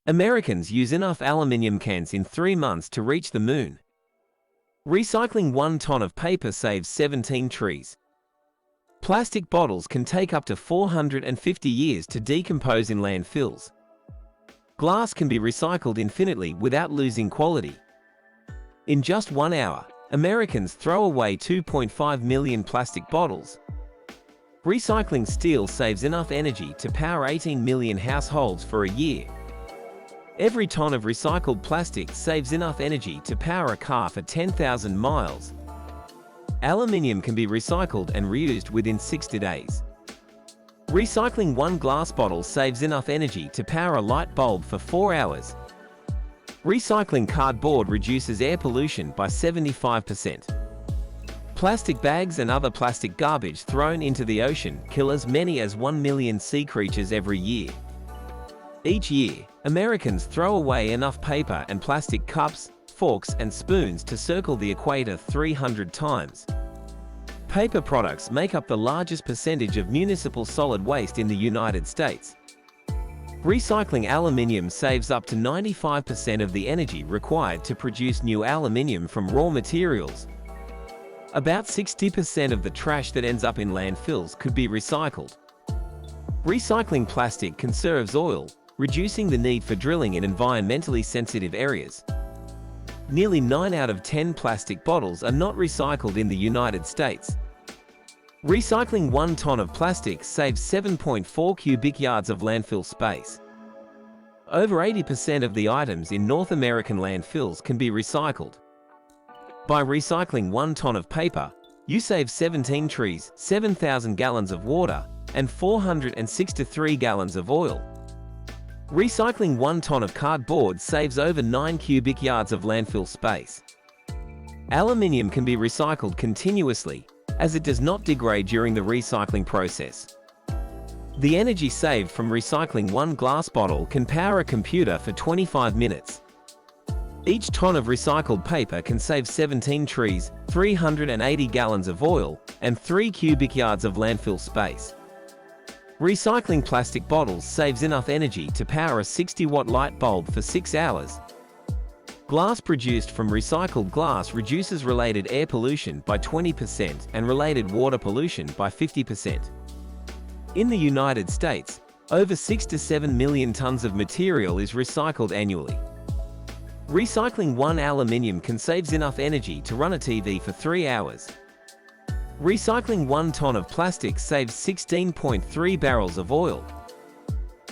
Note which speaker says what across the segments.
Speaker 1: Americans use enough aluminium cans in 3 months to reach the moon. Recycling 1 ton of paper saves 17 trees. Plastic bottles can take up to 450 years to decompose in landfills. Glass can be recycled infinitely without losing quality. In just 1 hour, Americans throw away 2.5 million plastic bottles. Recycling steel saves enough energy to power 18 million households for a year. Every ton of recycled plastic saves enough energy to power a car for 10,000 miles. Aluminium can be recycled and reused within 60 days. Recycling 1 glass bottle saves enough energy to power a light bulb for 4 hours. Recycling cardboard reduces air pollution by 75%. Plastic bags and other plastic garbage thrown into the ocean kill as many as 1 million sea creatures every year. Each year, Americans throw away enough paper and plastic cups, forks, and spoons to circle the equator 300 times. Paper products make up the largest percentage of municipal solid waste in the United States. Recycling aluminium saves up to 95% of the energy required to produce new aluminium from raw materials. About 60% of the trash that ends up in landfills could be recycled. Recycling plastic conserves oil, reducing the need for drilling in environmentally sensitive areas. Nearly 9 out of 10 plastic bottles are not recycled in the United States. Recycling 1 ton of plastic saves 7.4 cubic yards of landfill space. Over 80% of the items in North American landfills can be recycled. By recycling 1 ton of paper, you save 17 trees, 7,000 gallons of water, and 463 gallons of oil. Recycling 1 ton of cardboard saves over 9 cubic yards of landfill space. Aluminium can be recycled continuously, as it does not degrade during the recycling process. The energy saved from recycling 1 glass bottle can power a computer for 25 minutes. Each ton of recycled paper can save 17 trees, 380 gallons of oil, and 3 cubic yards of landfill space. Recycling plastic bottles saves enough energy to power a 60-watt light bulb for 6 hours. Glass produced from recycled glass reduces related air pollution by 20% and related water pollution by 50%. In the United States, over 6 to 7 million tons of material is recycled annually. Recycling 1 aluminium can save enough energy to run a TV for 3 hours. Recycling 1 ton of plastic saves 16.3 barrels of oil.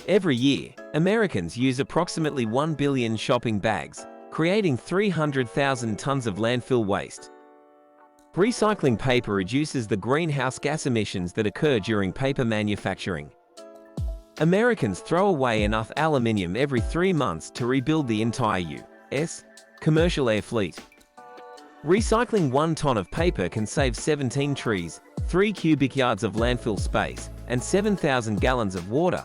Speaker 1: Every year, Americans use approximately 1 billion shopping bags, creating 300,000 tons of landfill waste. Recycling paper reduces the greenhouse gas emissions that occur during paper manufacturing. Americans throw away enough aluminium every 3 months to rebuild the entire U.S. commercial air fleet. Recycling 1 ton of paper can save 17 trees, 3 cubic yards of landfill space, and 7,000 gallons of water.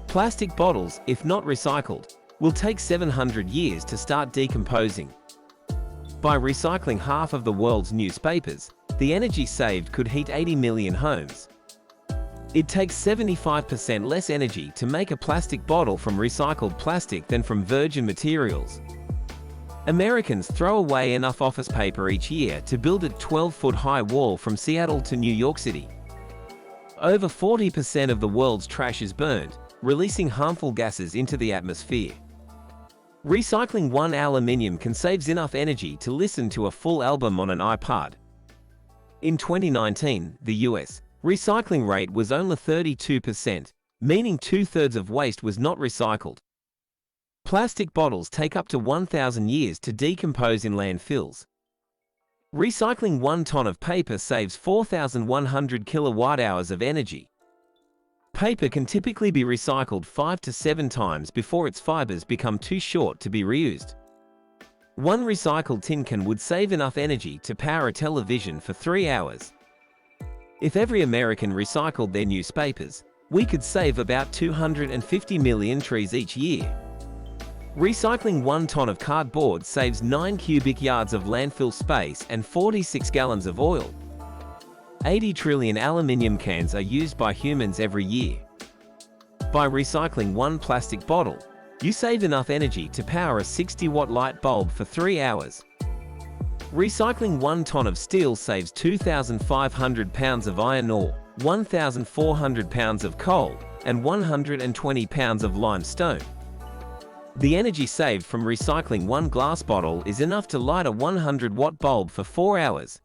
Speaker 1: Plastic bottles, if not recycled, will take 700 years to start decomposing. By recycling half of the world's newspapers, the energy saved could heat 80 million homes. It takes 75% less energy to make a plastic bottle from recycled plastic than from virgin materials. Americans throw away enough office paper each year to build a 12-foot-high wall from Seattle to New York City. Over 40% of the world's trash is burned, releasing harmful gases into the atmosphere. Recycling 1 aluminium can save enough energy to listen to a full album on an iPod. In 2019, the US recycling rate was only 32%, meaning 2/3 of waste was not recycled. Plastic bottles take up to 1,000 years to decompose in landfills. Recycling 1 ton of paper saves 4,100 kilowatt-hours of energy. Paper can typically be recycled 5 to 7 times before its fibers become too short to be reused. 1 recycled tin can would save enough energy to power a television for 3 hours. If every American recycled their newspapers, we could save about 250 million trees each year. Recycling 1 ton of cardboard saves 9 cubic yards of landfill space and 46 gallons of oil. 80 trillion aluminium cans are used by humans every year. By recycling 1 plastic bottle, You save enough energy to power a 60-watt light bulb for 3 hours. Recycling 1 ton of steel saves 2,500 pounds of iron ore, 1,400 pounds of coal, and 120 pounds of limestone. The energy saved from recycling 1 glass bottle is enough to light a 100-watt bulb for 4 hours.